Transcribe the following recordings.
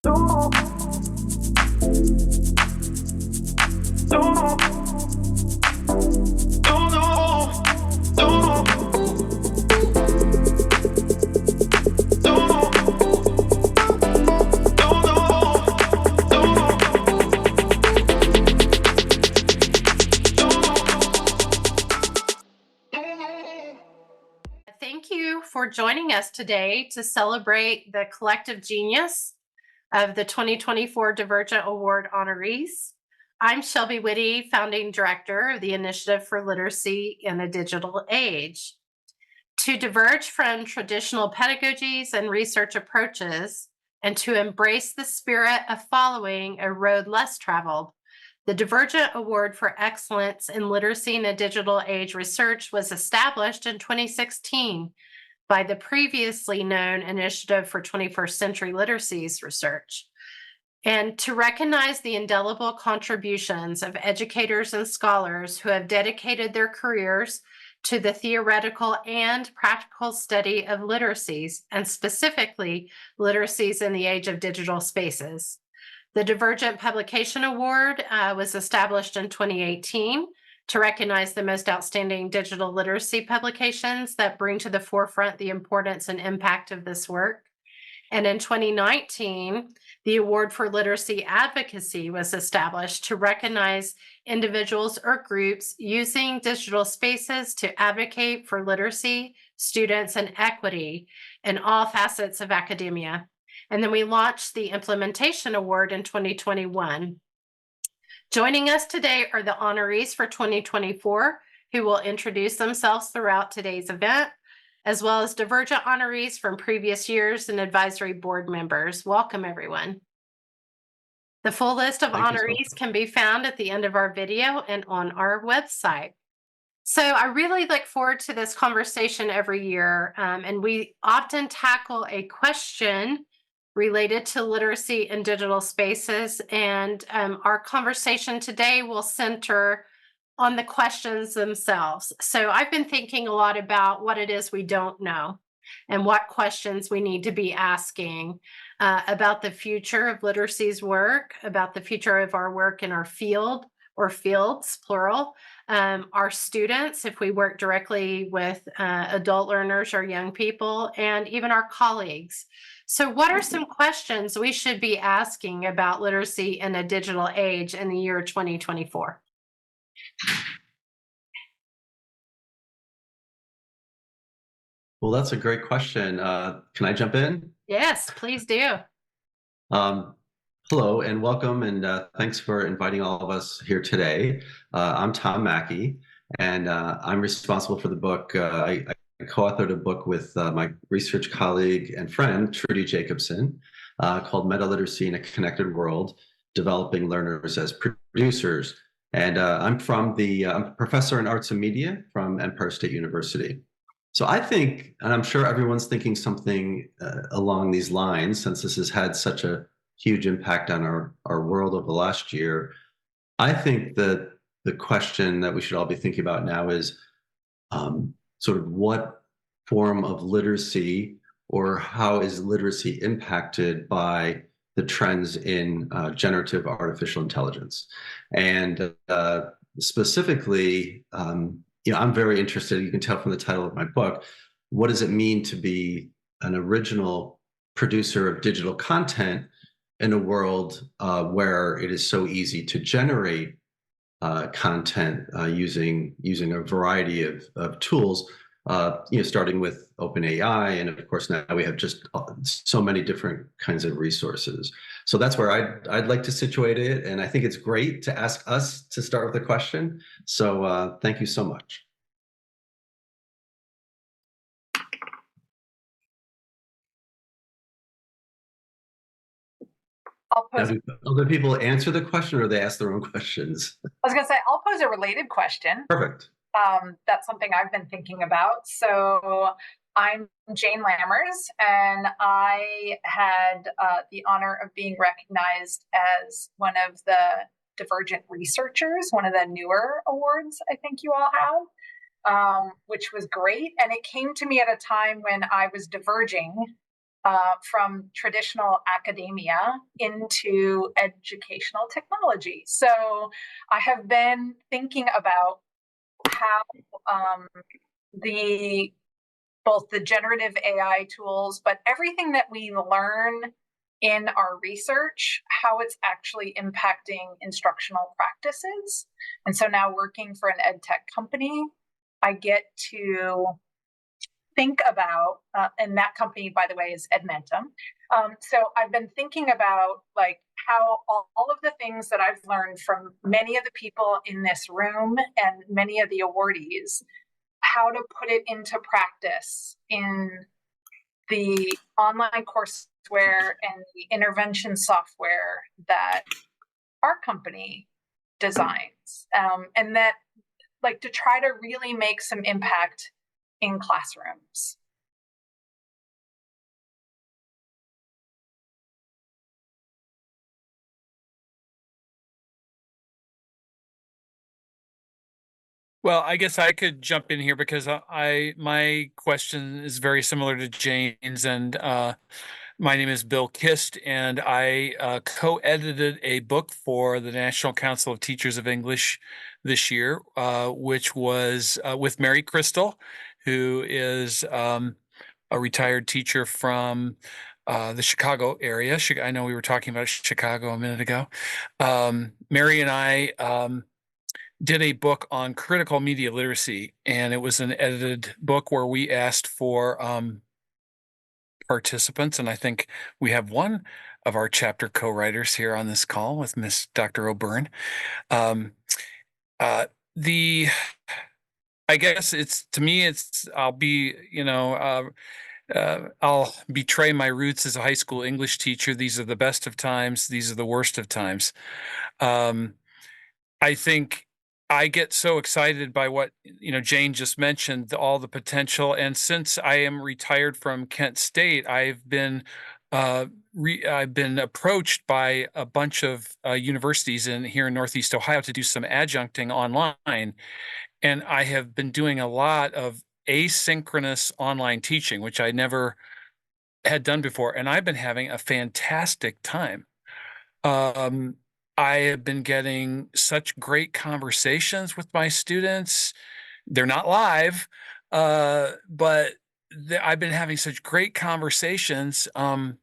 Thank you for joining us today to celebrate the collective genius of the 2024 Divergent Award honorees. I'm Shelby Whitty, founding director of the Initiative for Literacy in a Digital Age. To diverge from traditional pedagogies and research approaches, and to embrace the spirit of following a road less traveled, the Divergent Award for Excellence in Literacy in a Digital Age Research was established in 2016 by the previously known Initiative for 21st Century Literacies Research. And to recognize the indelible contributions of educators and scholars who have dedicated their careers to the theoretical and practical study of literacies, and specifically literacies in the age of digital spaces. The Divergent Publication Award was established in 2018 to recognize the most outstanding digital literacy publications that bring to the forefront the importance and impact of this work. And in 2019, the Award for Literacy Advocacy was established to recognize individuals or groups using digital spaces to advocate for literacy, students, and equity in all facets of academia. And then we launched the Implementation Award in 2021. Joining us today are the honorees for 2024, who will introduce themselves throughout today's event, as well as Divergent honorees from previous years and advisory board members. Welcome, everyone. The full list of honorees can be found at the end of our video and on our website. So I really look forward to this conversation every year, and we often tackle a question related to literacy in digital spaces, and our conversation today will center on the questions themselves. So I've been thinking a lot about what it is we don't know and what questions we need to be asking about the future of literacy's work, about the future of our work in our field or fields, plural, our students, if we work directly with adult learners or young people, and even our colleagues. So what are some questions we should be asking about literacy in a digital age in the year 2024? Well, that's a great question. Can I jump in? Yes, please do. Hello and welcome, and thanks for inviting all of us here today. I'm Tom Mackey, and I'm responsible for the book. I co-authored a book with my research colleague and friend, Trudy Jacobson, called Meta-Literacy in a Connected World, Developing Learners as Producers. And I'm a professor in arts and media from Empire State University. So I think, and I'm sure everyone's thinking something along these lines, since this has had such a huge impact on our world over the last year. I think that the question that we should all be thinking about now is sort of what form of literacy, or how is literacy impacted by the trends in generative artificial intelligence? And specifically, I'm very interested, you can tell from the title of my book, what does it mean to be an original producer of digital content in a world where it is so easy to generate content using a variety of tools, starting with OpenAI, and of course now we have just so many different kinds of resources. So that's where I'd like to situate it, and I think it's great to ask us to start with a question. So thank you so much. I'll pose. Other people answer the question, or they ask their own questions? I was going to say, I'll pose a related question. Perfect. That's something I've been thinking about. So I'm Jane Lammers, and I had the honor of being recognized as one of the Divergent researchers, one of the newer awards I think you all have, which was great. And it came to me at a time when I was diverging from traditional academia into educational technology. So I have been thinking about how the both the generative AI tools, but everything that we learn in our research, how it's actually impacting instructional practices. And so now working for an ed tech company, I get to think about, and that company, by the way, is Edmentum. So I've been thinking about like how all of the things that I've learned from many of the people in this room and many of the awardees, how to put it into practice in the online courseware and the intervention software that our company designs. And that, like, to try to really make some impact in classrooms. Well, I guess I could jump in here because my question is very similar to Jane's, and my name is Bill Kist, and I co-edited a book for the National Council of Teachers of English this year, which was with Mary Crystal, who is a retired teacher from the Chicago area. I know we were talking about Chicago a minute ago. Mary and I did a book on critical media literacy, and it was an edited book where we asked for participants, and I think we have one of our chapter co-writers here on this call with Miss Dr. O'Byrne. Um, the I guess to me, I'll be, I'll betray my roots as a high school English teacher. These are the best of times. These are the worst of times. I think I get so excited by what, Jane just mentioned, all the potential. And since I am retired from Kent State, I've been approached by a bunch of universities here in Northeast Ohio to do some adjuncting online. And I have been doing a lot of asynchronous online teaching, which I never had done before. And I've been having a fantastic time. I have been getting such great conversations with my students. They're not live, but I've been having such great conversations and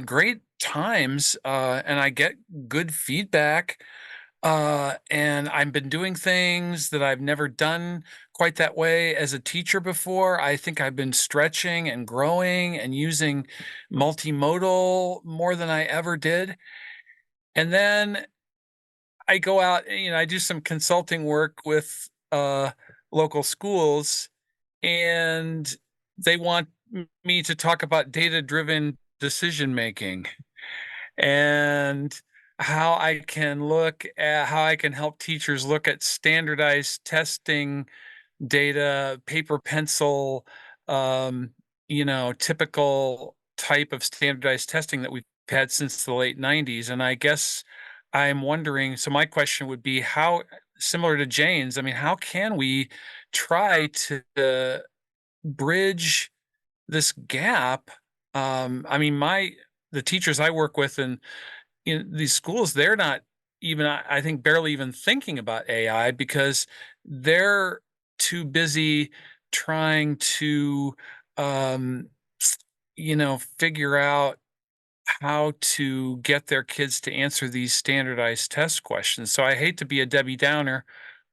great times, and I get good feedback. And I've been doing things that I've never done quite that way as a teacher before. I think I've been stretching and growing and using multimodal more than I ever did. And then I go out, I do some consulting work with local schools, and they want me to talk about data-driven decision making and how I can help teachers look at standardized testing data, paper pencil, typical type of standardized testing that we've had since the late 90s. And I guess I'm wondering, so my question would be how, similar to Jane's, I mean, how can we try to bridge this gap? The teachers I work with in these schools, they're not even, I think, barely even thinking about AI because they're too busy trying to, figure out how to get their kids to answer these standardized test questions. So I hate to be a Debbie Downer,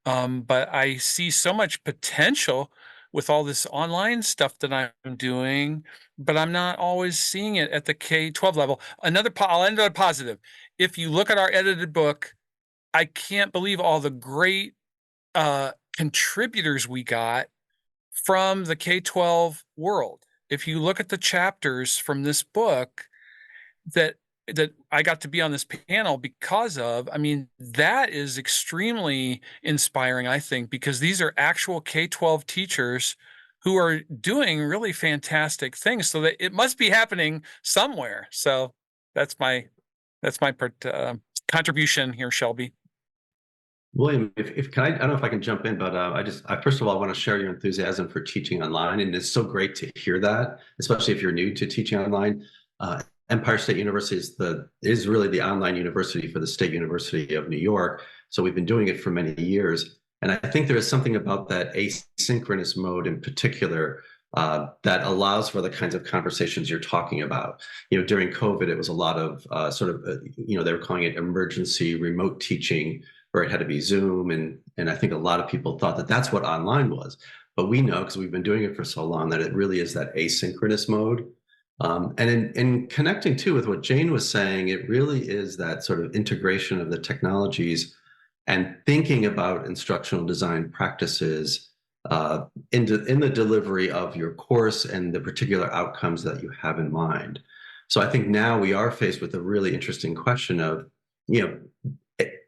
but I see so much potential with all this online stuff that I'm doing, but I'm not always seeing it at the K-12 level. I'll end on a positive. If you look at our edited book, I can't believe all the great contributors we got from the K-12 world. If you look at the chapters from this book that I got to be on this panel because of, I mean, that is extremely inspiring, I think, because these are actual K-12 teachers who are doing really fantastic things. So that it must be happening somewhere. So that's my contribution here, Shelby. William, if can I don't know if I can jump in, but I first of all want to share your enthusiasm for teaching online, and it's so great to hear that, especially if you're new to teaching online. Empire State University is really the online university for the State University of New York, so we've been doing it for many years, and I think there is something about that asynchronous mode in particular that allows for the kinds of conversations you're talking about. You know, during COVID, it was a lot of they were calling it emergency remote teaching where it had to be Zoom. And I think a lot of people thought that that's what online was. But we know, because we've been doing it for so long, that it really is that asynchronous mode. And in connecting too with what Jane was saying, it really is that sort of integration of the technologies and thinking about instructional design practices in the delivery of your course and the particular outcomes that you have in mind. So I think now we are faced with a really interesting question of, you know,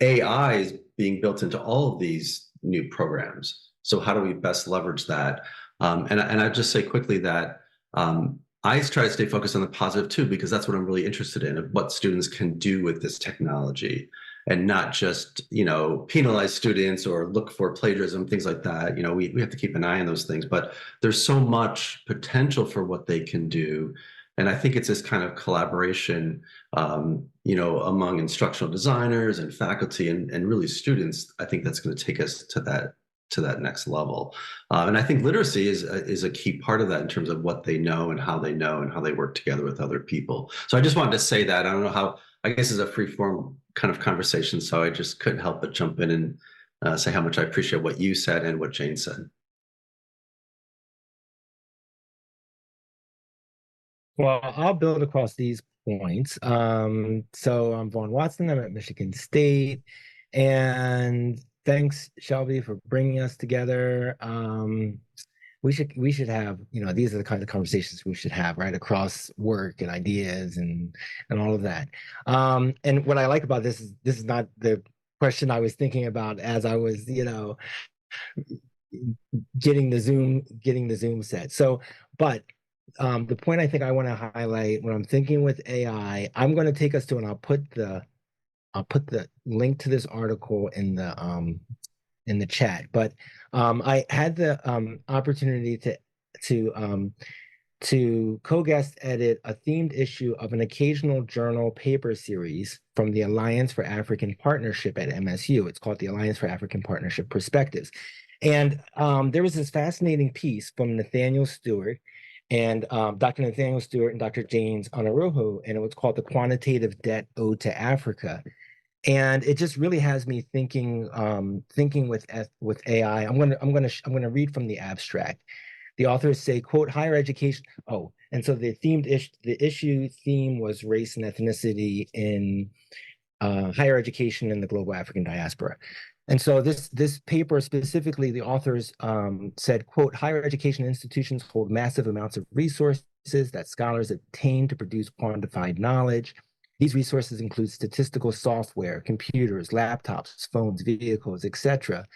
AI is being built into all of these new programs. So how do we best leverage that? And I'd just say quickly that I try to stay focused on the positive too, because that's what I'm really interested in, of what students can do with this technology, and not just, you know, penalize students or look for plagiarism, things like that. You know, we have to keep an eye on those things, but there's so much potential for what they can do. And I think it's this kind of collaboration, you know, among instructional designers and faculty and really students. I think that's going to take us to that next level. And I think literacy is a key part of that in terms of what they know and how they work together with other people. So I just wanted to say that. I don't know how, I guess it's a free form kind of conversation, so I just couldn't help but jump in and say how much I appreciate what you said and what Jane said. Well, I'll build across these points. So I'm Vaughn Watson. I'm at Michigan State, and thanks, Shelby, for bringing us together. We should have, you know, these are the kinds of conversations we should have, right, across work and ideas and all of that. And what I like about this is not the question I was thinking about as I was, you know, getting the Zoom set. So, but the point I think I want to highlight when I'm thinking with AI, I'm going to take us to, and I'll put the link to this article in the chat. But I had the opportunity to co-guest edit a themed issue of an occasional journal paper series from the Alliance for African Partnership at MSU. It's called the Alliance for African Partnership Perspectives. And there was this fascinating piece from Nathaniel Stewart and Dr. Nathaniel Stewart and Dr. James Honorees, and it was called The Quantitative Debt Owed to Africa. And it just really has me thinking with AI. I'm gonna read from the abstract. The authors say, quote, higher education. Oh, and so the issue theme was race and ethnicity in higher education in the global African diaspora. And so this paper specifically, the authors said, quote, higher education institutions hold massive amounts of resources that scholars obtain to produce quantified knowledge. These resources include statistical software, computers, laptops, phones, vehicles, etc.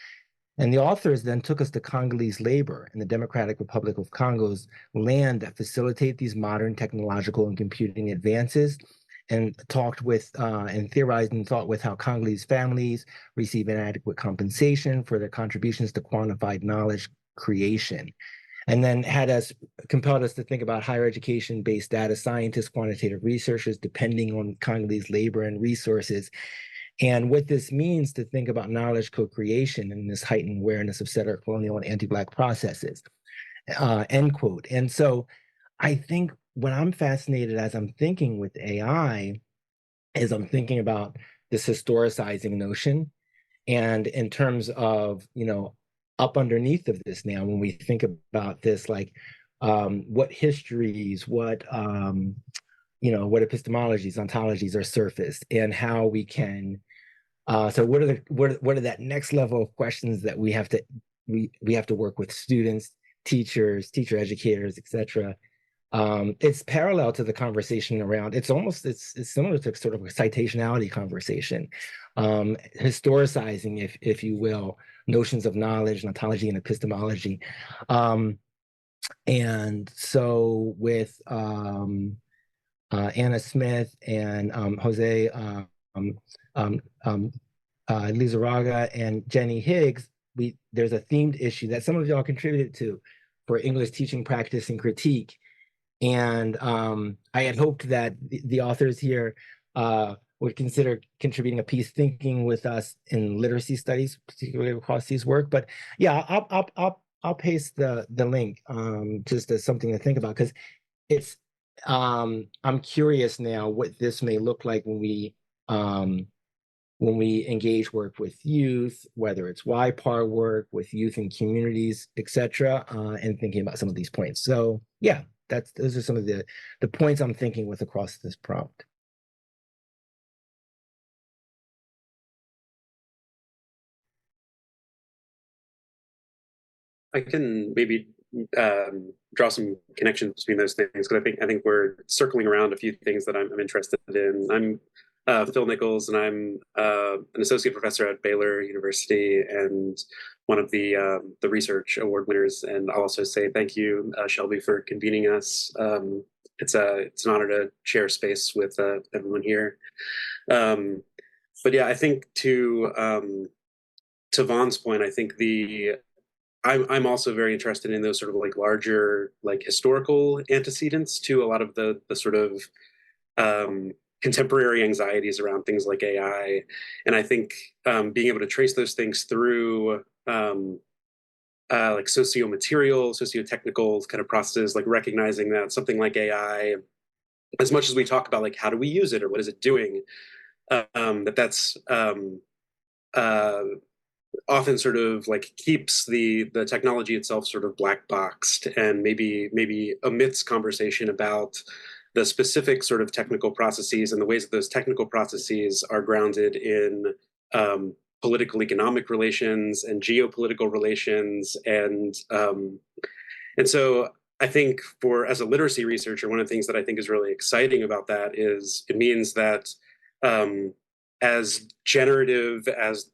And the authors then took us to Congolese labor in the Democratic Republic of Congo's land that facilitate these modern technological and computing advances, and talked with and theorized and thought with how Congolese families receive inadequate compensation for their contributions to quantified knowledge creation. And then compelled us to think about higher education-based data scientists, quantitative researchers, depending on Congolese labor and resources, and what this means to think about knowledge co-creation and this heightened awareness of settler colonial and anti-Black processes, end quote. And so I think what I'm fascinated as I'm thinking with AI is I'm thinking about this historicizing notion. And in terms of, you know, up underneath of this now, when we think about this, like what histories, what epistemologies, ontologies are surfaced, and how we can so what are that next level of questions that we have to work with students, teachers, teacher educators, etc. It's parallel to the conversation around, it's similar to sort of a citationality conversation, historicizing, if you will, notions of knowledge, ontology, and epistemology. And so with Anna Smith and Jose Lizarraga and Jenny Higgs, there's a themed issue that some of y'all contributed to for English teaching practice and critique. And I had hoped that the authors here would consider contributing a piece thinking with us in literacy studies, particularly across these work. But yeah, I'll paste the link just as something to think about, because it's I'm curious now what this may look like when we engage work with youth, whether it's YPAR work with youth and communities, etc., and thinking about some of these points. So yeah, those are some of the points I'm thinking with across this prompt. I can maybe draw some connections between those things, because I think we're circling around a few things that I'm interested in. I'm Phil Nichols, and I'm an associate professor at Baylor University and one of the research award winners. And I'll also say thank you, Shelby, for convening us. It's an honor to share space with everyone here. But yeah, I think to Vaughn's point, I think I'm also very interested in those sort of like larger, like historical antecedents to a lot of the sort of contemporary anxieties around things like AI. And I think being able to trace those things through like socio-technical kind of processes, like recognizing that something like AI, as much as we talk about like how do we use it or what is it doing, that's often sort of like keeps the technology itself sort of black boxed, and maybe omits conversation about the specific sort of technical processes and the ways that those technical processes are grounded in political economic relations and geopolitical relations. And so I think as a literacy researcher, one of the things that I think is really exciting about that is it means that as generative as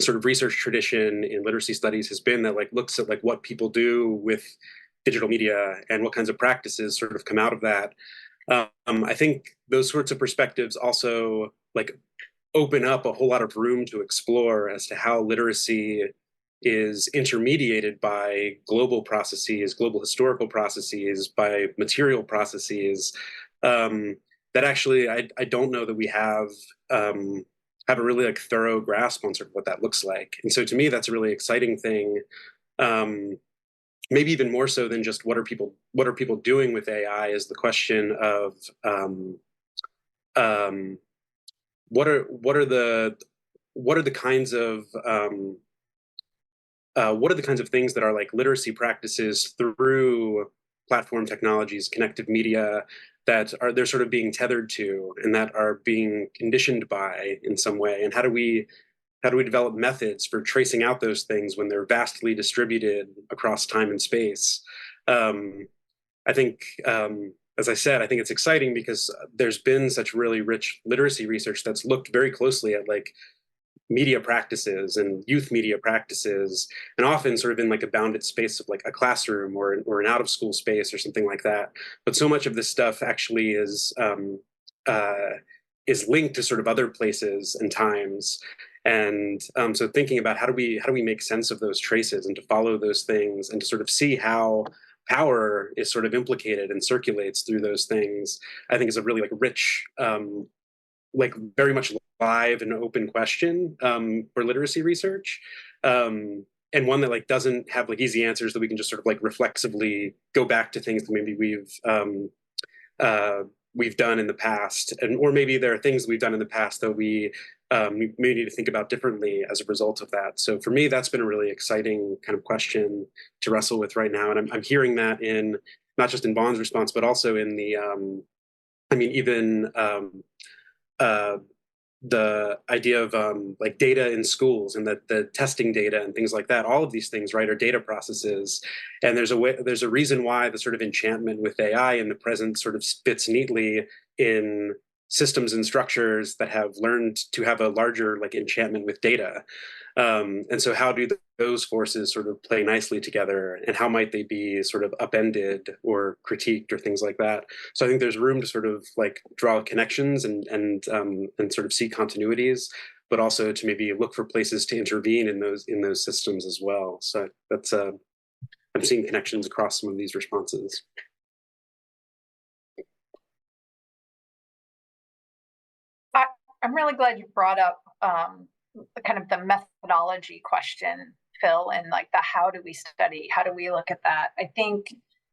sort of research tradition in literacy studies has been, that like looks at like what people do with digital media and what kinds of practices sort of come out of that. I think those sorts of perspectives also like open up a whole lot of room to explore as to how literacy is intermediated by global processes, global historical processes, by material processes that actually I don't know that we have a really like thorough grasp on sort of what that looks like. And so to me, that's a really exciting thing. Maybe even more so than just what are people doing with AI is the question of what are the kinds of things that are like literacy practices through platform technologies, connective media, that they're sort of being tethered to and that are being conditioned by in some way. And how do we develop methods for tracing out those things when they're vastly distributed across time and space? I think, as I said, I think it's exciting because there's been such really rich literacy research that's looked very closely at like media practices and youth media practices, and often sort of in like a bounded space of like a classroom or an out of school space or something like that. But so much of this stuff actually is linked to sort of other places and times. And so thinking about how do we make sense of those traces and to follow those things and to sort of see how power is sort of implicated and circulates through those things, I think is a really like rich, like very much live and open question for literacy research, and one that like doesn't have like easy answers that we can just sort of like reflexively go back to things that maybe we've done in the past, or maybe there are things we've done in the past that we may need to think about differently as a result of that. So for me, that's been a really exciting kind of question to wrestle with right now, and I'm hearing that in not just in Vaughn's response, but also in the the idea of like data in schools and the testing data and things like that. All of these things, right, are data processes. And there's a reason why the sort of enchantment with AI in the present sort of fits neatly in systems and structures that have learned to have a larger like enchantment with data. And so how do those forces sort of play nicely together, and how might they be sort of upended or critiqued or things like that? So I think there's room to sort of like draw connections and sort of see continuities. but also to maybe look for places to intervene in those systems as well. So that's I'm seeing connections across some of these responses. I'm really glad you brought up kind of the methodology question, Phil, and like the how do we study? How do we look at that? I think,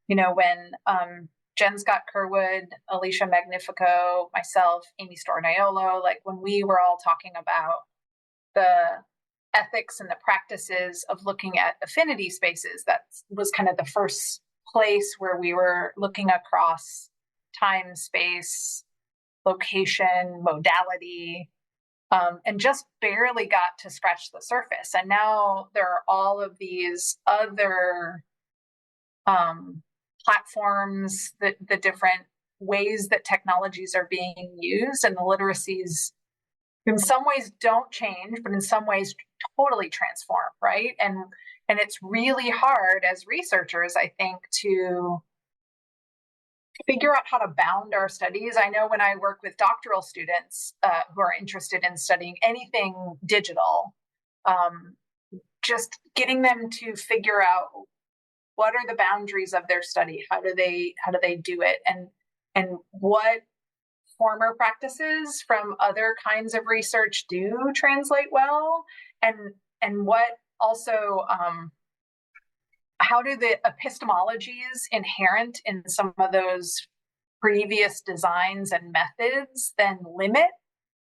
when Jen Scott Kerwood, Alicia Magnifico, myself, Amy Stornaiolo, like when we were all talking about the ethics and the practices of looking at affinity spaces, that was kind of the first place where we were looking across time, space, location, modality, and just barely got to scratch the surface. And now there are all of these other platforms, the different ways that technologies are being used, and the literacies in some ways don't change, but in some ways totally transform, right? And it's really hard as researchers, I think, to figure out how to bound our studies. I know when I work with doctoral students who are interested in studying anything digital, just getting them to figure out what are the boundaries of their study, how do they do it, and what former practices from other kinds of research do translate well, and what also how do the epistemologies inherent in some of those previous designs and methods then limit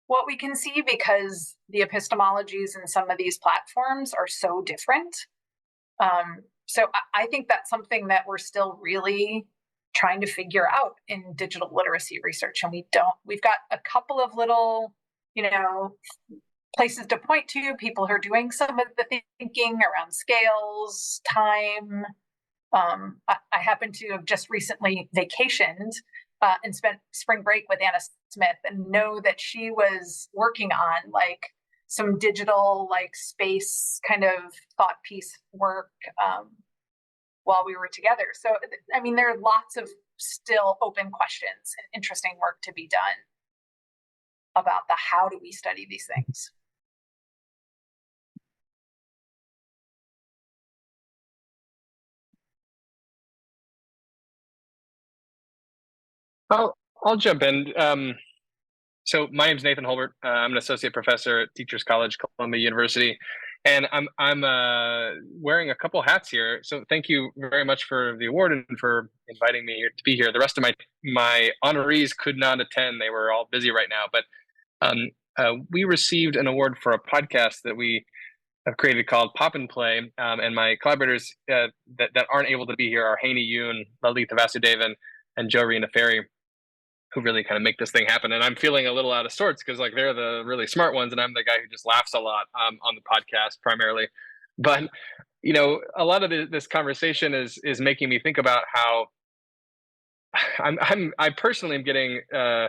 what we can see, because the epistemologies in some of these platforms are so different. So I think that's something that we're still really trying to figure out in digital literacy research. And we've got a couple of little, places to point to, people who are doing some of the thinking around scales, time. I happen to have just recently vacationed and spent spring break with Anna Smith, and know that she was working on like some digital like space kind of thought piece work while we were together. So, I mean, there are lots of still open questions and interesting work to be done about the how do we study these things. I'll jump in. So my name's Nathan Holbert. I'm an associate professor at Teachers College, Columbia University, and I'm wearing a couple hats here. So thank you very much for the award and for inviting me to be here. The rest of my honorees could not attend; they were all busy right now. But we received an award for a podcast that we have created called Pop and Play, and my collaborators that aren't able to be here are Haney Yoon, Lalitha Vasudevan, and Joe Rena Ferry, who really kind of make this thing happen. And I'm feeling a little out of sorts because like they're the really smart ones and I'm the guy who just laughs a lot on the podcast primarily. But a lot of this conversation is making me think about how I personally am getting a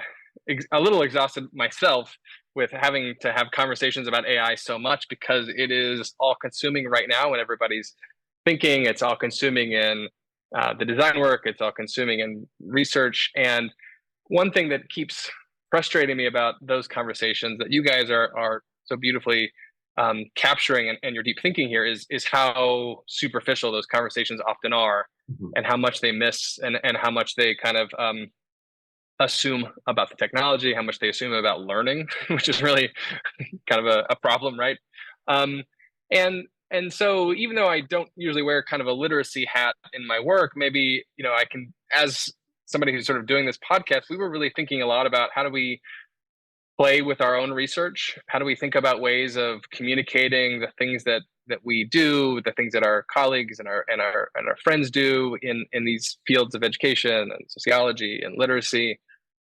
little exhausted myself with having to have conversations about AI so much, because it is all consuming right now and everybody's thinking. It's all consuming in the design work. It's all consuming in research. And one thing that keeps frustrating me about those conversations that you guys are so beautifully capturing and your deep thinking here is how superficial those conversations often are, and how much they miss and how much they kind of assume about the technology, how much they assume about learning, which is really kind of a problem, right? And so even though I don't usually wear kind of a literacy hat in my work, maybe I can, as somebody who's sort of doing this podcast, we were really thinking a lot about how do we play with our own research? How do we think about ways of communicating the things that we do, the things that our colleagues and our friends do in these fields of education and sociology and literacy?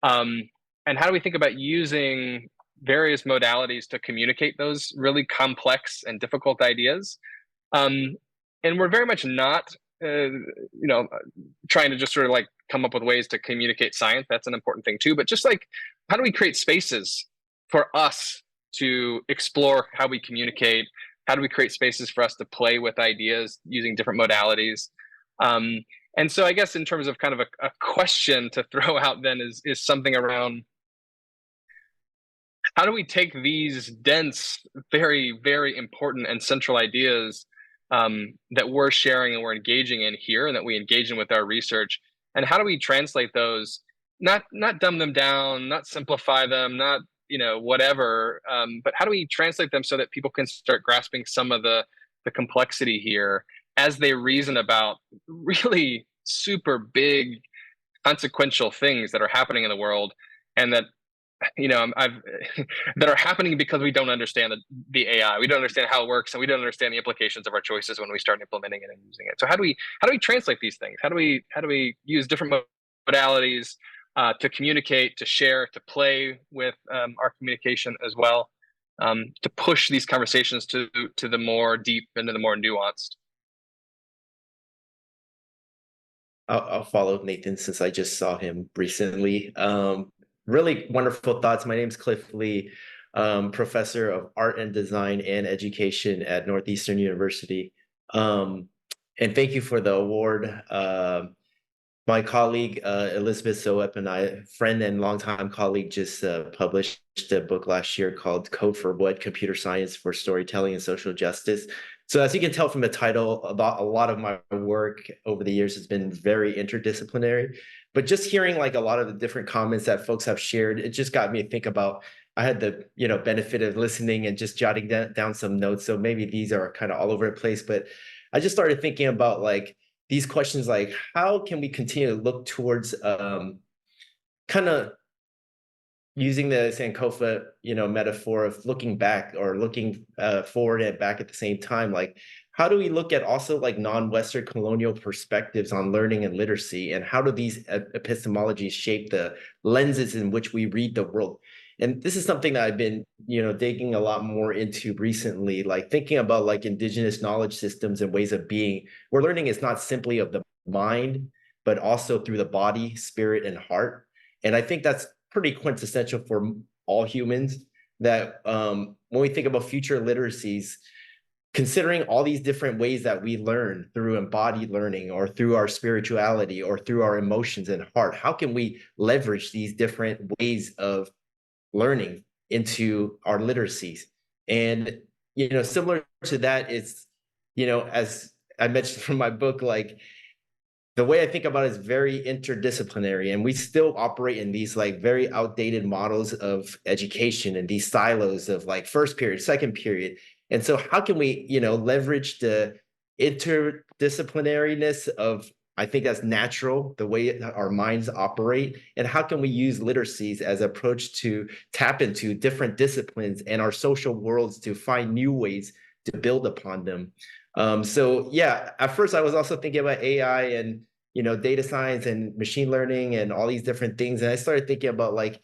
And how do we think about using various modalities to communicate those really complex and difficult ideas? And we're very much not trying to just sort of like come up with ways to communicate science. That's an important thing too. But just like, how do we create spaces for us to explore how we communicate? How do we create spaces for us to play with ideas using different modalities? And so I guess in terms of kind of a question to throw out then is something around how do we take these dense, very, very important and central ideas that we're sharing and we're engaging in here and that we engage in with our research, and how do we translate those, not dumb them down, not simplify them, not whatever, but how do we translate them so that people can start grasping some of the complexity here as they reason about really super big consequential things that are happening in the world, and that I've that are happening because we don't understand the AI. We don't understand how it works, and we don't understand the implications of our choices when we start implementing it and using it. So how do we translate these things? How do we use different modalities to communicate, to share, to play with our communication as well, to push these conversations to the more deep and to the more nuanced? I'll follow Nathan since I just saw him recently. Really wonderful thoughts. My name's Cliff Lee, professor of art and design and education at Northeastern University. And thank you for the award. My colleague, Elizabeth Soep, and I, friend and longtime colleague, just published a book last year called Code for What? Computer Science for Storytelling and Social Justice. So as you can tell from the title, a lot of my work over the years has been very interdisciplinary. But just hearing like a lot of the different comments that folks have shared, it just got me to think about, I had the benefit of listening and just jotting down some notes. So maybe these are kind of all over the place, but I just started thinking about like these questions, like how can we continue to look towards kind of using the Sankofa, metaphor of looking back or looking forward and back at the same time. Like, how do we look at also like non-Western colonial perspectives on learning and literacy, and how do these epistemologies shape the lenses in which we read the world? And this is something that I've been, digging a lot more into recently, like thinking about like indigenous knowledge systems and ways of being, where learning is not simply of the mind, but also through the body, spirit, and heart. And I think that's pretty quintessential for all humans, that when we think about future literacies, considering all these different ways that we learn through embodied learning or through our spirituality or through our emotions and heart, how can we leverage these different ways of learning into our literacies? And, similar to that, it's, as I mentioned from my book, like the way I think about it is very interdisciplinary, and we still operate in these like very outdated models of education and these silos of like first period, second period. And so how can we, leverage the interdisciplinariness of, I think that's natural, the way our minds operate, and how can we use literacies as an approach to tap into different disciplines and our social worlds to find new ways to build upon them? So yeah, at first I was also thinking about AI and data science and machine learning and all these different things, and I started thinking about like,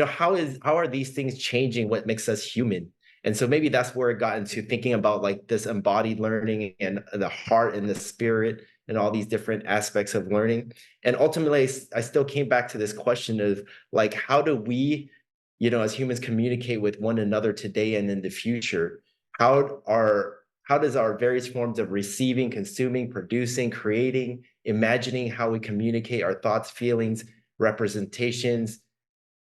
how are these things changing what makes us human? And so maybe that's where it got into thinking about like this embodied learning and the heart and the spirit and all these different aspects of learning. And ultimately, I still came back to this question of like, how do we, as humans communicate with one another today and in the future? How does our various forms of receiving, consuming, producing, creating, imagining, how we communicate our thoughts, feelings, representations,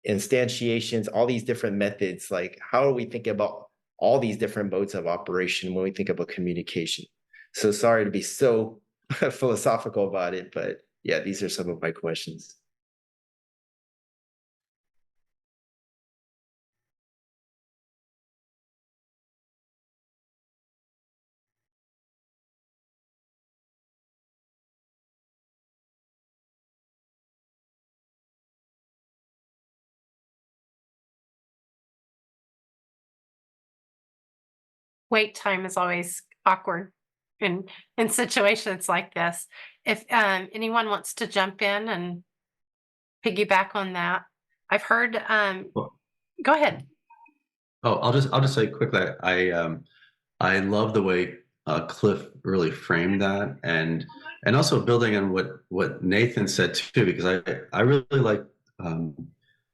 instantiations, all these different methods, like how are we thinking about all these different modes of operation when we think about communication? So sorry to be so philosophical about it, but yeah, these are some of my questions. Wait time is always awkward in situations like this. If anyone wants to jump in and piggyback on that, I've heard. Well, Go ahead. oh, I'll just say quickly. I love the way Cliff really framed that, and also building on what Nathan said too, because I really like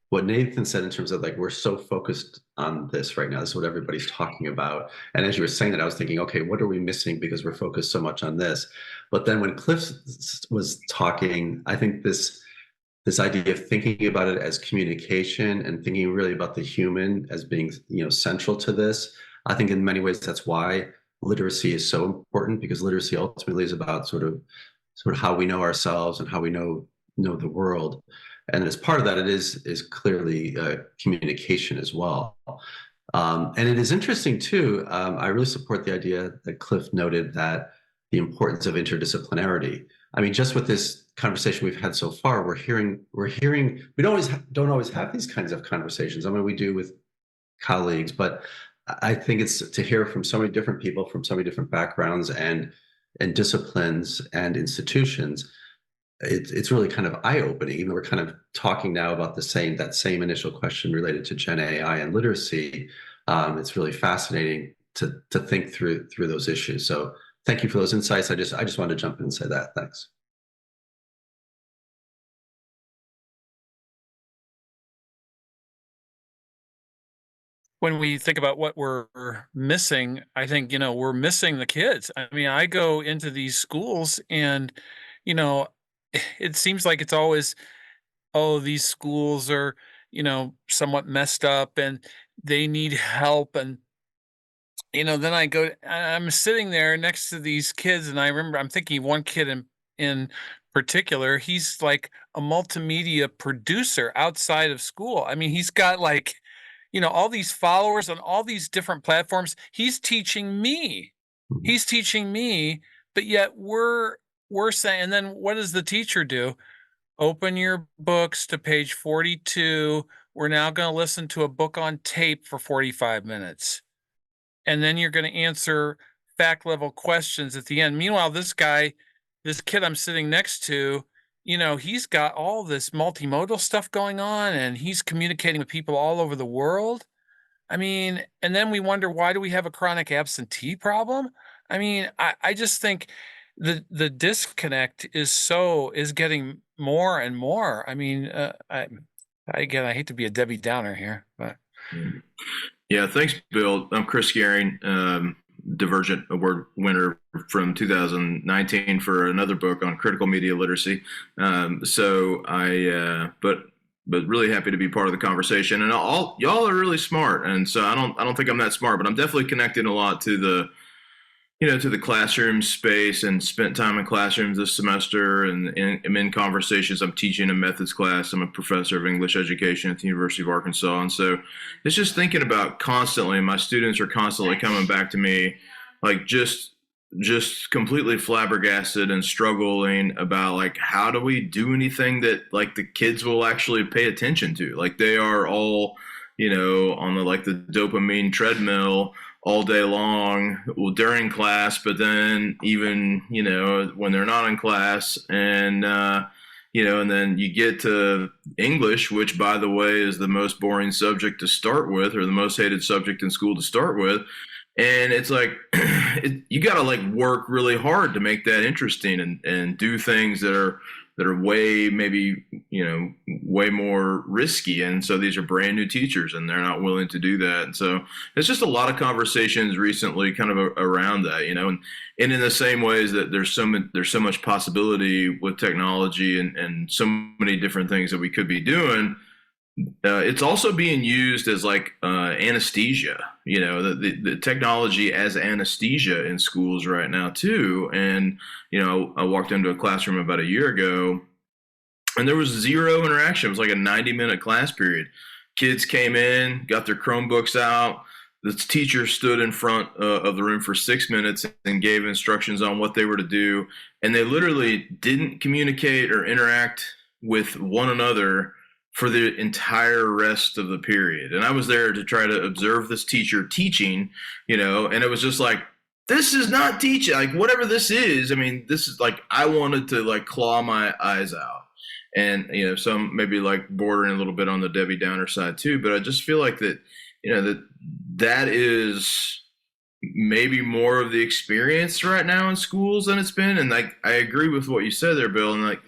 what Nathan said in terms of like we're so focused on this right now. This is what everybody's talking about. And as you were saying that, I was thinking, okay, what are we missing because we're focused so much on this? But then when Cliff was talking, I think this this idea of thinking about it as communication and thinking really about the human as being, central to this. I think in many ways that's why literacy is so important, because literacy ultimately is about sort of how we know ourselves and how we know the world. And as part of that, it is clearly communication as well. And it is interesting too. I really support the idea that Cliff noted, that the importance of interdisciplinarity. I mean, just with this conversation we've had so far, we're hearing we don't always have these kinds of conversations. I mean, we do with colleagues, but I think it's to hear from so many different people from so many different backgrounds and disciplines and institutions. It's really kind of eye-opening. Even though we're kind of talking now about that same initial question related to Gen AI and literacy. It's really fascinating to think through those issues. So thank you for those insights. I just wanted to jump in and say that. Thanks. When we think about what we're missing, I think, we're missing the kids. I mean, I go into these schools and, it seems like it's always, oh, these schools are, somewhat messed up and they need help. And, then I'm sitting there next to these kids, and I'm thinking one kid in particular, he's like a multimedia producer outside of school. I mean, he's got like, all these followers on all these different platforms. He's teaching me, but yet we're saying, and then what does the teacher do? Open your books to page 42. We're now going to listen to a book on tape for 45 minutes. And then you're going to answer fact level questions at the end. Meanwhile, this kid I'm sitting next to, he's got all this multimodal stuff going on, and he's communicating with people all over the world. I mean, and then we wonder, why do we have a chronic absentee problem? I mean, I just think the disconnect is getting more and more. I mean, I hate to be a Debbie Downer here, but. Yeah, thanks, Bill. I'm Chris Gehring, Divergent Award winner from 2019 for another book on critical media literacy. But really happy to be part of the conversation. And y'all are really smart, and so I don't think I'm that smart, but I'm definitely connecting a lot to the classroom space, and spent time in classrooms this semester, and I'm in conversations. I'm teaching a methods class. I'm a professor of English education at the University of Arkansas. And so it's just thinking about constantly, my students are constantly coming back to me, like just completely flabbergasted and struggling about, like, how do we do anything that, like, the kids will actually pay attention to? Like, they are all, on the dopamine treadmill all day long, during class, but then even, when they're not in class, and, and then you get to English, which, by the way, is the most boring subject to start with, or the most hated subject in school to start with. And it's like, you got to, like, work really hard to make that interesting, and do things that are way, maybe, way more risky. And so these are brand new teachers, and they're not willing to do that. And so it's just a lot of conversations recently kind of around that, and in the same ways that there's so much possibility with technology and so many different things that we could be doing. It's also being used as, like, anesthesia, the technology as anesthesia in schools right now too. And, I walked into a classroom about a year ago, and there was zero interaction. It was like a 90-minute class period. Kids came in, got their Chromebooks out. The teacher stood in front of the room for 6 minutes and gave instructions on what they were to do. And they literally didn't communicate or interact with one another for the entire rest of the period. And I was there to try to observe this teacher teaching, and it was just like, this is not teaching. Like, whatever this is, I mean, this is like, I wanted to, like, claw my eyes out. And, some maybe, like, bordering a little bit on the Debbie Downer side too, but I just feel like that, that is maybe more of the experience right now in schools than it's been. And, like, I agree with what you said there, Bill. And, like,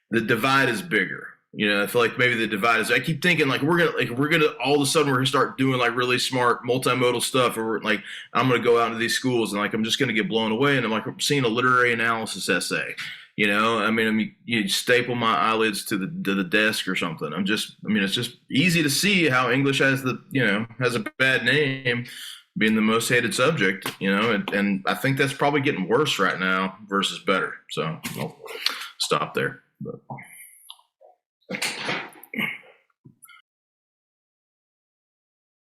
the divide is bigger. I feel like maybe the divide is, I keep thinking, like, we're gonna all of a sudden we're gonna start doing, like, really smart multimodal stuff, or like, I'm gonna go out into these schools and, like, I'm just gonna get blown away, and I'm like, I'm seeing a literary analysis essay, You staple my eyelids to the desk or something. It's just easy to see how English has a bad name, being the most hated subject, and I think that's probably getting worse right now versus better. So I'll stop there. But.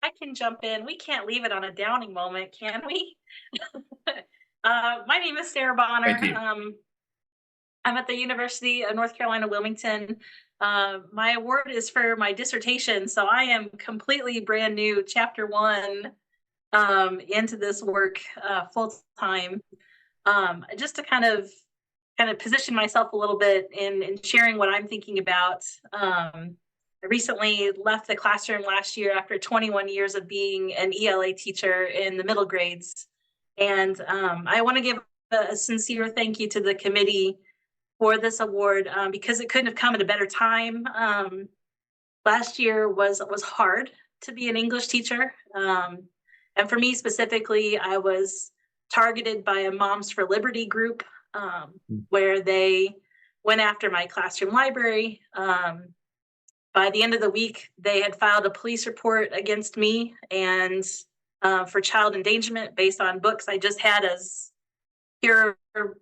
I can jump in. We can't leave it on a downing moment, can we? My name is Sarah Bonner. Thank you. I'm at the University of North Carolina, Wilmington. My award is for my dissertation, so I am completely brand new, chapter 1, into this work full time. Just to kind of position myself a little bit in sharing what I'm thinking about. I recently left the classroom last year after 21 years of being an ELA teacher in the middle grades. And I want to give a sincere thank you to the committee for this award because it couldn't have come at a better time. Last year was hard to be an English teacher. And for me specifically, I was targeted by a Moms for Liberty group where they went after my classroom library. By the end of the week, they had filed a police report against me and for child endangerment based on books I just had as pure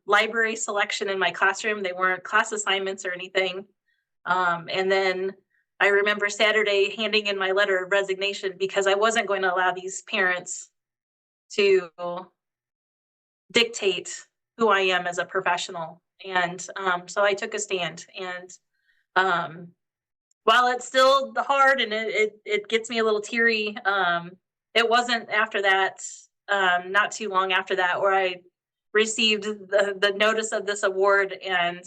library selection in my classroom. They weren't class assignments or anything. And then I remember Saturday handing in my letter of resignation because I wasn't going to allow these parents to dictate who I am as a professional. And so I took a stand. And while it's still hard and it gets me a little teary, it wasn't after that, not too long after that, where I received the notice of this award. And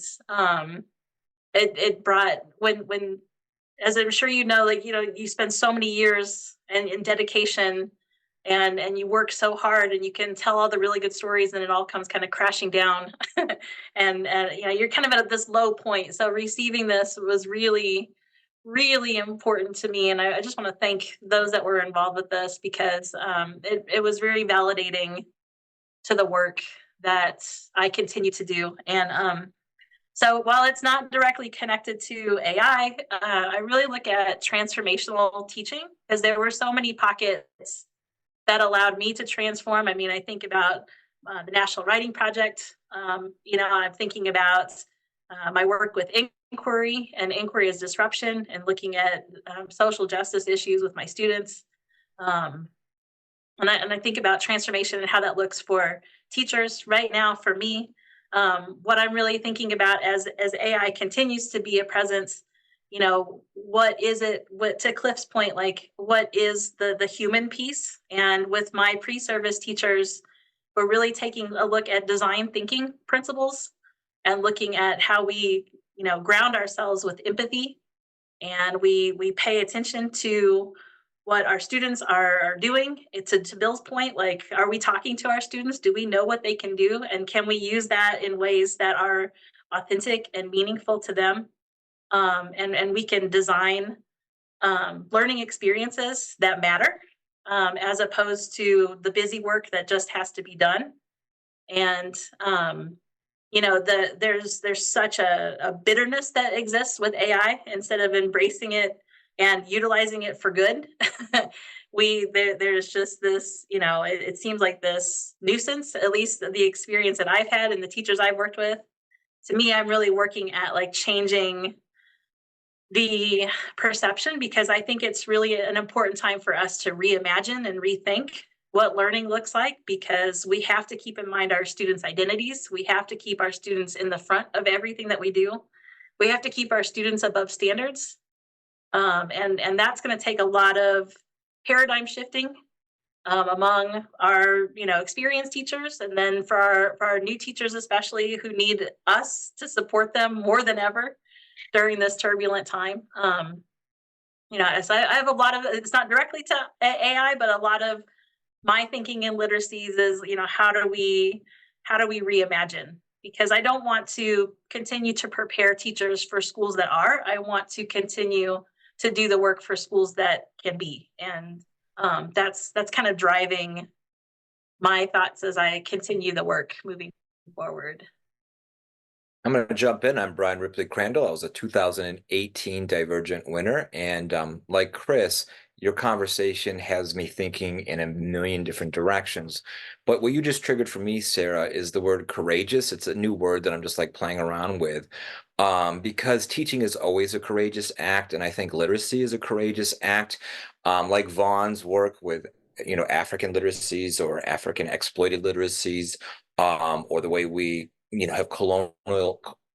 it brought, when as I'm sure you spend so many years in dedication and you work so hard and you can tell all the really good stories and it all comes kind of crashing down. and you're kind of at this low point. So receiving this was really, really important to me. And I just want to thank those that were involved with this because it was very validating to the work that I continue to do. And so while it's not directly connected to AI, I really look at transformational teaching because there were so many pockets that allowed me to transform. I mean, I think about the National Writing Project. I'm thinking about my work with inquiry and inquiry as disruption and looking at social justice issues with my students. And I think about transformation and how that looks for teachers right now. For me, what I'm really thinking about as AI continues to be a presence, what is it, to Cliff's point, like what is the human piece? And with my pre-service teachers, we're really taking a look at design thinking principles and looking at how we, ground ourselves with empathy. And we pay attention to what our students are doing. To Bill's point, like, are we talking to our students? Do we know what they can do? And can we use that in ways that are authentic and meaningful to them? And we can design learning experiences that matter as opposed to the busy work that just has to be done. And there's such a bitterness that exists with AI instead of embracing it and utilizing it for good. There's just this, it seems like this nuisance, at least the experience that I've had and the teachers I've worked with. To me, I'm really working at like changing the perception because I think it's really an important time for us to reimagine and rethink what learning looks like, because we have to keep in mind our students' identities. We have to keep our students in the front of everything that we do. We have to keep our students above standards. And that's going to take a lot of paradigm shifting among our, experienced teachers. And then for our new teachers, especially, who need us to support them more than ever during this turbulent time. So I have a lot of, it's not directly to AI, but a lot of my thinking in literacies is, how do we reimagine? Because I don't want to continue to prepare teachers for schools that are. I want to continue to do the work for schools that can be. And that's kind of driving my thoughts as I continue the work moving forward. I'm going to jump in. I'm Brian Ripley Crandall. I was a 2018 Divergent winner. And like Chris, your conversation has me thinking in a million different directions. But what you just triggered for me, Sarah, is the word courageous. It's a new word that I'm just like playing around with. Because teaching is always a courageous act. And I think literacy is a courageous act. Like Vaughn's work with, African literacies or African exploited literacies, or the way we have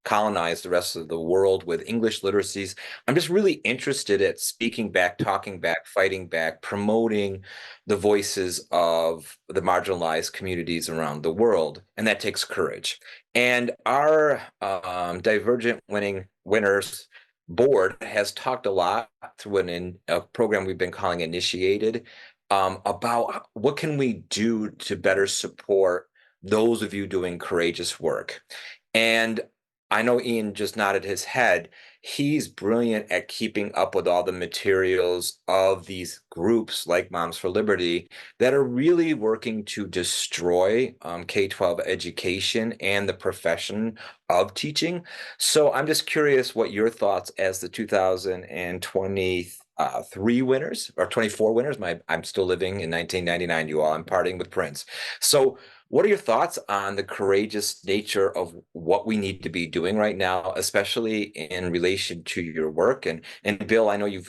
colonized the rest of the world with English literacies. I'm just really interested at speaking back, talking back, fighting back, promoting the voices of the marginalized communities around the world, and that takes courage. And our Divergent winners board has talked a lot through a program we've been calling Initiated, about what can we do to better support those of you doing courageous work. And I know Ian just nodded his head. He's brilliant at keeping up with all the materials of these groups like Moms for Liberty that are really working to destroy K-12 education and the profession of teaching. So I'm just curious what your thoughts as the 2023 winners or 24 winners. I'm still living in 1999, you all. I'm partying with Prince. So what are your thoughts on the courageous nature of what we need to be doing right now, especially in relation to your work? And Bill, I know you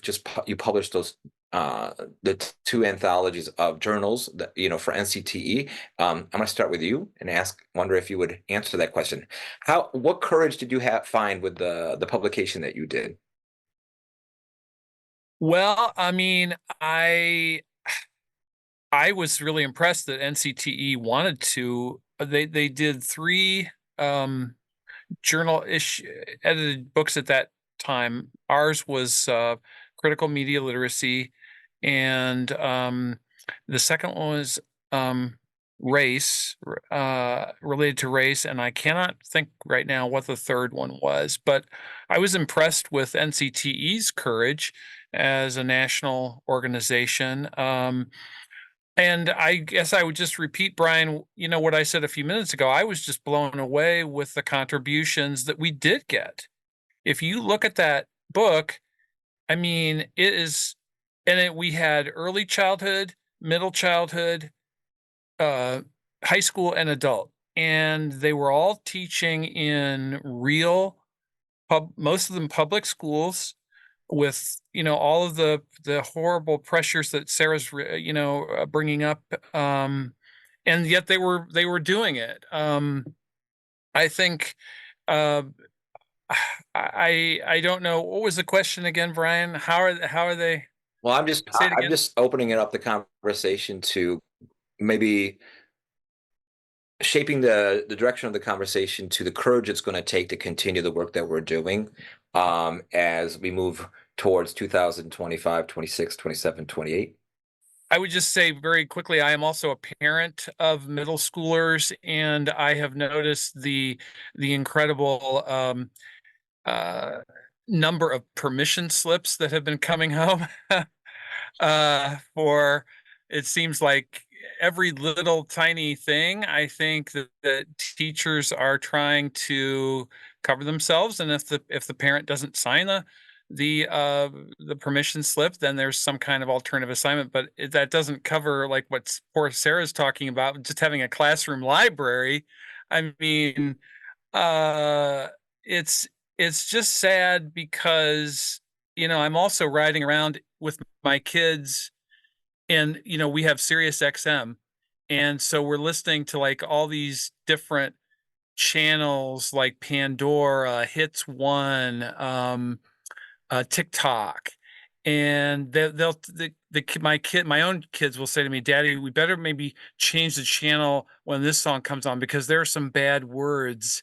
published those the two anthologies of journals that for NCTE. I'm going to start with you and wonder if you would answer that question. What courage did you find with the publication that you did? Well, I mean, I was really impressed that NCTE wanted to. They did 3 journal edited books at that time. Ours was critical media literacy, and the second one was race, related to race, and I cannot think right now what the third one was. But I was impressed with NCTE's courage as a national organization. And I guess I would just repeat, Brian, what I said a few minutes ago. I was just blown away with the contributions that we did get. If you look at that book, I mean, it is, we had early childhood, middle childhood, high school, and adult, and they were all teaching in real, most of them public schools, with all of the horrible pressures that Sarah's bringing up, and yet they were doing it. I think uh, I don't know, what was the question again, Brian? How are they? Well, I'm just Say it again. opening it up the conversation to maybe shaping the direction of the conversation to the courage it's going to take to continue the work that we're doing, as we move towards 2025, 26, 27, 28. I would just say very quickly, I am also a parent of middle schoolers, and I have noticed the incredible number of permission slips that have been coming home for, it seems like, every little tiny thing. I think that teachers are trying to cover themselves, and if the parent doesn't sign the permission slip, then there's some kind of alternative assignment. But that doesn't cover like what poor Sarah's talking about, just having a classroom library. I mean, it's just sad because I'm also riding around with my kids, and we have Sirius XM, and so we're listening to like all these different channels like Pandora, Hits One, TikTok, and my own kids will say to me, "Daddy, we better maybe change the channel when this song comes on because there are some bad words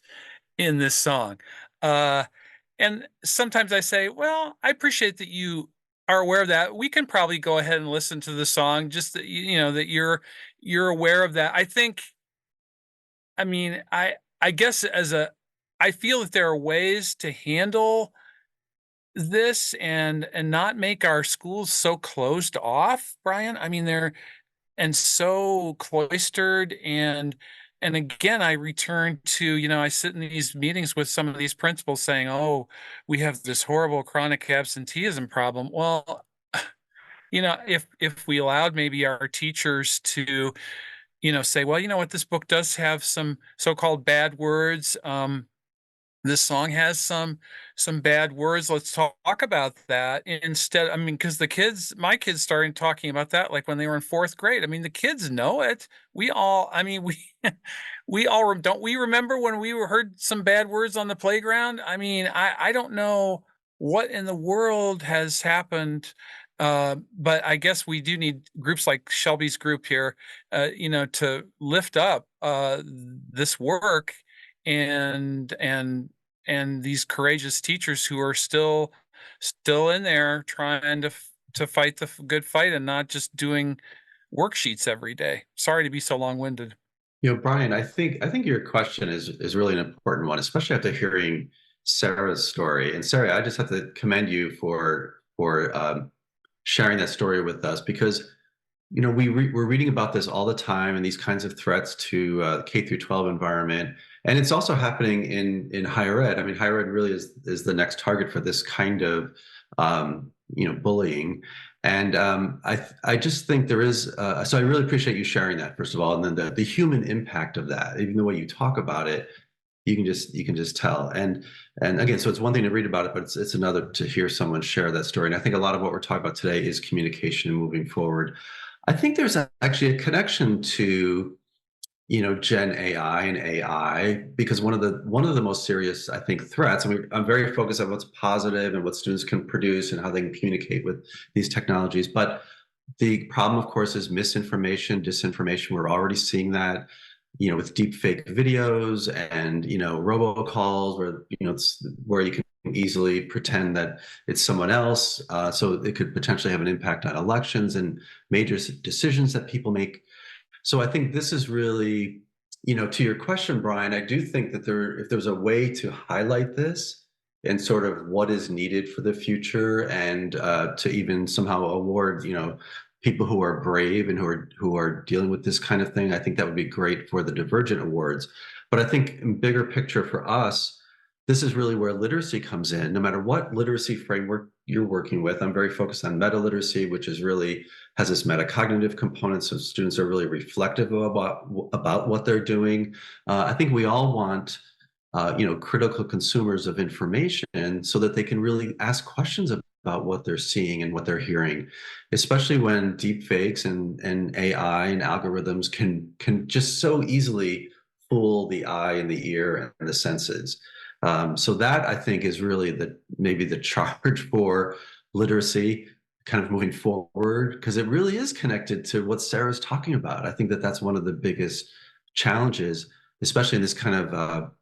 in this song." And sometimes I say, "Well, I appreciate that you are aware of that. We can probably go ahead and listen to the song, just that that you're aware of that." I think, I mean, I guess I feel that there are ways to handle this and not make our schools so closed off, Brian. I mean, they're and so cloistered, and and again, I return to, I sit in these meetings with some of these principals saying, oh, we have this horrible chronic absenteeism problem. Well, if we allowed maybe our teachers to, say, well, you know what, this book does have some so-called bad words. This song has some bad words. Let's talk about that instead. I mean, because my kids started talking about that like when they were in fourth grade. I mean, the kids know it. We all, I mean, we all don't we remember when we heard some bad words on the playground? I mean, I don't know what in the world has happened. But I guess we do need groups like Shelby's group here, to lift up this work and these courageous teachers who are still in there trying to fight the good fight and not just doing worksheets every day. Sorry to be so long-winded. Brian, I think your question is really an important one, especially after hearing Sarah's story. And Sarah, I just have to commend you for sharing that story with us, because we're reading about this all the time and these kinds of threats to K through 12 environment, and it's also happening in higher ed. I mean, higher ed really is the next target for this kind of bullying, and I just think there is. So I really appreciate you sharing that, first of all, and then the human impact of that. Even the way you talk about it, you can just tell. And again, so it's one thing to read about it, but it's another to hear someone share that story. And I think a lot of what we're talking about today is communication and moving forward. I think there's actually a connection to, Gen AI and AI, because one of the most serious, I think, threats. I mean, I'm very focused on what's positive and what students can produce and how they can communicate with these technologies. But the problem, of course, is misinformation, disinformation. We're already seeing that, with deep fake videos and, robocalls where you can easily pretend that it's someone else. So it could potentially have an impact on elections and major decisions that people make. So I think this is really, to your question, Brian, I do think that if there's a way to highlight this and sort of what is needed for the future, and to even somehow award, people who are brave and who are dealing with this kind of thing, I think that would be great for the Divergent Awards. But I think in bigger picture for us, this is really where literacy comes in. No matter what literacy framework you're working with, I'm very focused on meta literacy, which is really has this metacognitive component, so students are really reflective about what they're doing. I think we all want critical consumers of information so that they can really ask questions about what they're seeing and what they're hearing, especially when deep fakes and AI and algorithms can just so easily fool the eye and the ear and the senses. So that, I think, is really maybe the charge for literacy kind of moving forward, because it really is connected to what Sarah's talking about. I think that's one of the biggest challenges, especially in this kind of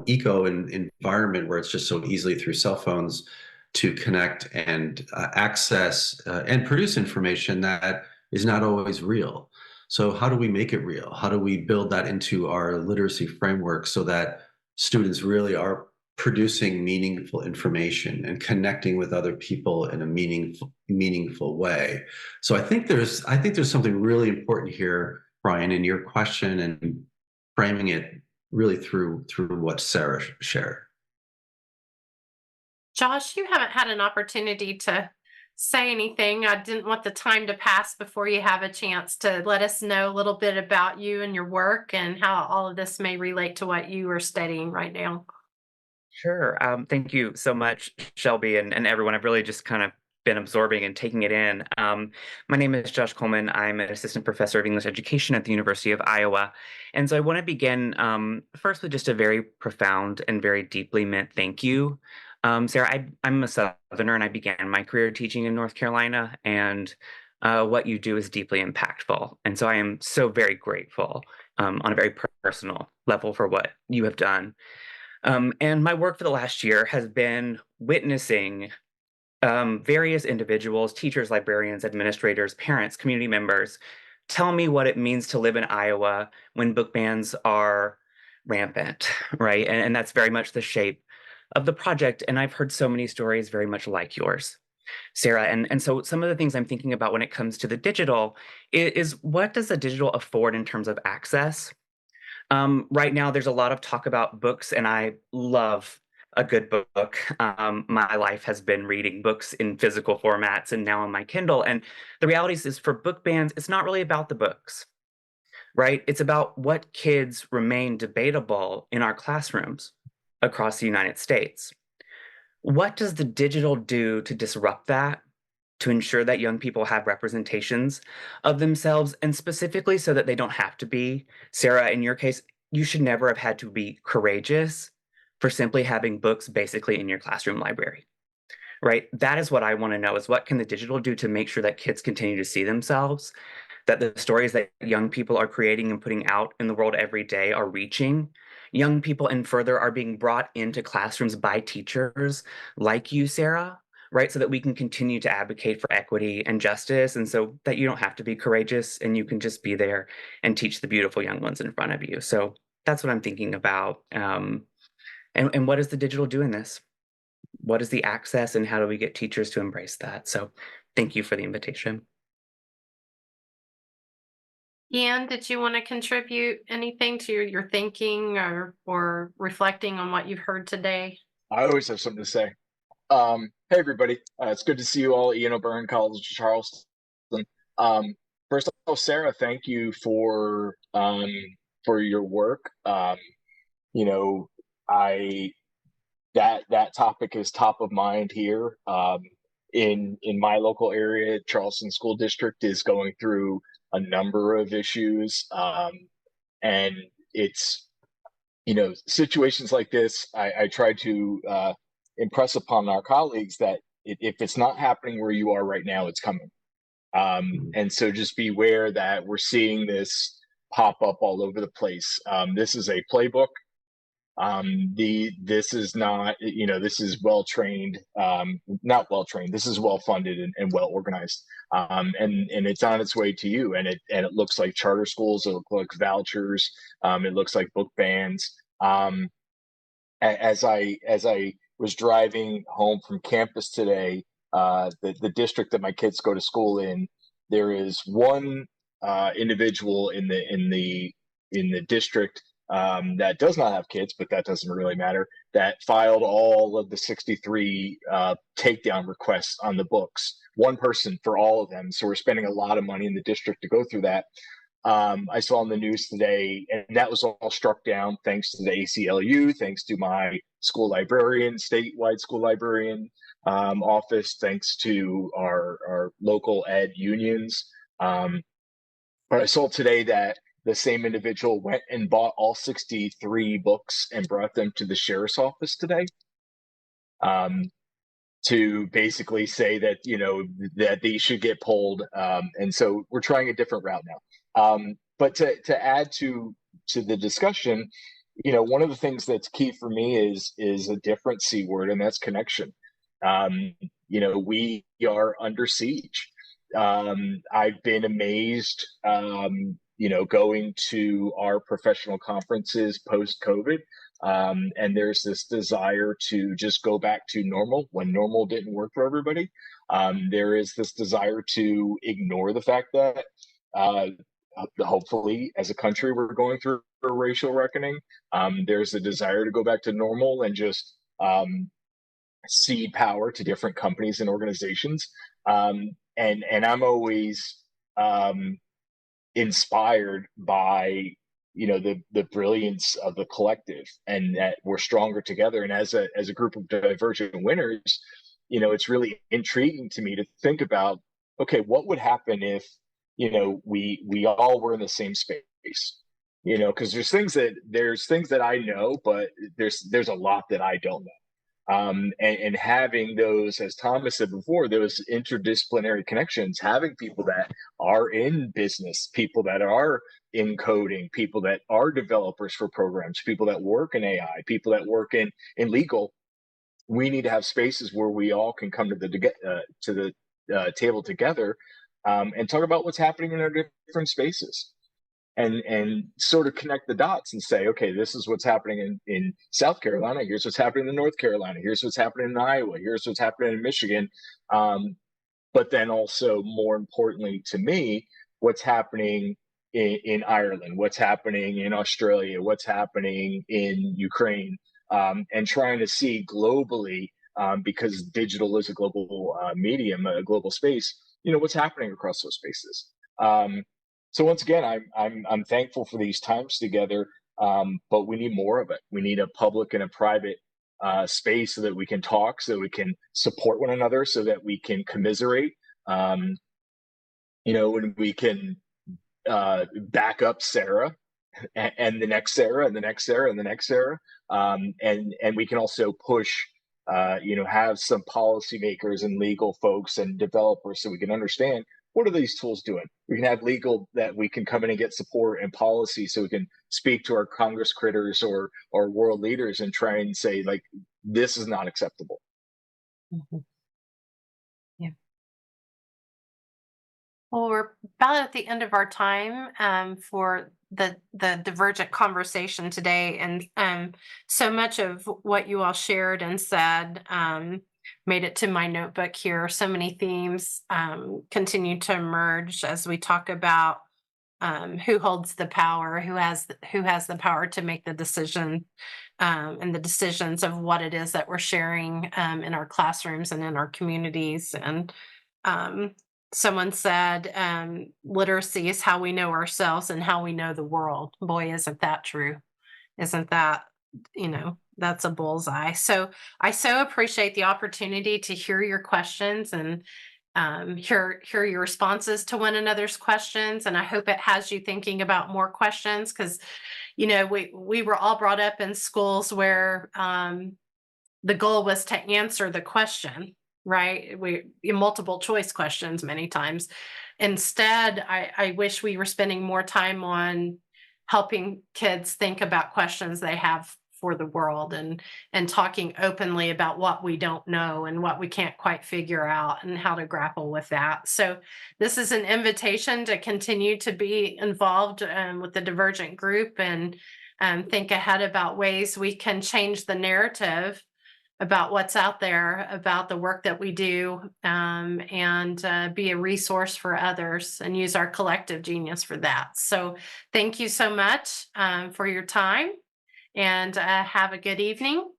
eco environment where it's just so easily through cell phones to connect and access and produce information that is not always real. So how do we make it real? How do we build that into our literacy framework so that students really are producing meaningful information and connecting with other people in a meaningful way? So I think there's something really important here, Brian, in your question and framing it really through what Sarah shared. Josh, you haven't had an opportunity to say anything. I didn't want the time to pass before you have a chance to let us know a little bit about you and your work and how all of this may relate to what you are studying right now. Sure. Thank you so much, Shelby, and everyone. I've really just kind of been absorbing and taking it in. My name is Josh Coleman. I'm an assistant professor of English education at the University of Iowa. And so I want to begin first with just a very profound and very deeply meant thank you. Sarah, I'm a Southerner and I began my career teaching in North Carolina, and what you do is deeply impactful. And so I am so very grateful on a very personal level for what you have done. And my work for the last year has been witnessing various individuals, teachers, librarians, administrators, parents, community members, tell me what it means to live in Iowa when book bans are rampant, right? And that's very much the shape of the project. And I've heard so many stories very much like yours, Sarah. And so some of the things I'm thinking about when it comes to the digital is what does the digital afford in terms of access? Right now, there's a lot of talk about books, and I love a good book. My life has been reading books in physical formats and now on my Kindle. And the reality is for book bans, it's not really about the books, right? It's about what kids remain debatable in our classrooms across the United States. What does the digital do to disrupt that, to ensure that young people have representations of themselves, and specifically so that they don't have to be? Sarah, in your case, you should never have had to be courageous for simply having books basically in your classroom library, right? That is what I want to know, is what can the digital do to make sure that kids continue to see themselves, that the stories that young people are creating and putting out in the world every day are reaching young people, and further are being brought into classrooms by teachers like you, Sarah, right? So that we can continue to advocate for equity and justice, and so that you don't have to be courageous and you can just be there and teach the beautiful young ones in front of you. So that's what I'm thinking about. And what does the digital do in this? What is the access, and how do we get teachers to embrace that? So thank you for the invitation. Ian, did you want to contribute anything to your thinking or reflecting on what you've heard today? I always have something to say. Hey everybody, it's good to see you all at Ian O'Byrne College of Charleston. First of all, Sarah, thank you for your work. You know, that topic is top of mind here. In my local area, Charleston School District is going through a number of issues, and it's, situations like this. I try to impress upon our colleagues that if it's not happening where you are right now, it's coming. And so just beware that we're seeing this pop up all over the place. This is a playbook. This is not, this is well trained, not well trained. This is well funded and well organized. And it's on its way to you. And it looks like charter schools. It looks like vouchers. It looks like book bans. As I was driving home from campus today, the district that my kids go to school in, there is one individual in the district that does not have kids, but that doesn't really matter, that filed all of the 63 takedown requests on the books. One person for all of them. So we're spending a lot of money in the district to go through that. I saw on the news today, and that was all struck down thanks to the ACLU, thanks to my school librarian, statewide school librarian office, thanks to our local ed unions. But I saw today that the same individual went and bought all 63 books and brought them to the sheriff's office today, to basically say that, that they should get pulled. And so we're trying a different route now. But to add to the discussion, one of the things that's key for me is a different C word, and that's connection. We are under siege. I've been amazed, going to our professional conferences post-COVID, and there's this desire to just go back to normal when normal didn't work for everybody. There is this desire to ignore the fact that hopefully as a country we're going through a racial reckoning. There's a desire to go back to normal and just cede power to different companies and organizations. And I'm always inspired by the brilliance of the collective, and that we're stronger together. And as a group of divergent winners, it's really intriguing to me to think about, okay, what would happen if we all were in the same space? Because there's things that I know, but there's a lot that I don't know. And having those, as Thomas said before, those interdisciplinary connections, having people that are in business, people that are in coding, people that are developers for programs, people that work in AI, people that work in legal. We need to have spaces where we all can come to the table together, and talk about what's happening in our different spaces. And sort of connect the dots and say, okay, this is what's happening in South Carolina. Here's what's happening in North Carolina. Here's what's happening in Iowa. Here's what's happening in Michigan. But then also, more importantly to me, what's happening in Ireland, what's happening in Australia, what's happening in Ukraine, and trying to see globally, because digital is a global medium, a global space, what's happening across those spaces. So once again, I'm thankful for these times together, but we need more of it. We need a public and a private space so that we can talk, so we can support one another, so that we can commiserate, and we can back up Sarah and the next Sarah and the next Sarah and the next Sarah, and we can also push, have some policymakers and legal folks and developers so we can understand what are these tools doing. We can have legal that we can come in and get support and policy so we can speak to our Congress critters or world leaders and try and say, like, this is not acceptable. Mm-hmm. Yeah. Well, we're about at the end of our time for the Divergent conversation today, and so much of what you all shared and said made it to my notebook here. So many themes continue to emerge as we talk about who holds the power, who has the power to make the decision, and the decisions of what it is that we're sharing in our classrooms and in our communities. And someone said, literacy is how we know ourselves and how we know the world. Boy, isn't that true? Isn't that, that's a bullseye. So I so appreciate the opportunity to hear your questions and hear your responses to one another's questions. And I hope it has you thinking about more questions, because, we were all brought up in schools where the goal was to answer the question, right? Multiple choice questions many times. Instead, I wish we were spending more time on helping kids think about questions they have for the world, and talking openly about what we don't know and what we can't quite figure out and how to grapple with that. So this is an invitation to continue to be involved with the Divergent group, and think ahead about ways we can change the narrative about what's out there, about the work that we do, and be a resource for others and use our collective genius for that. So thank you so much for your time, and have a good evening.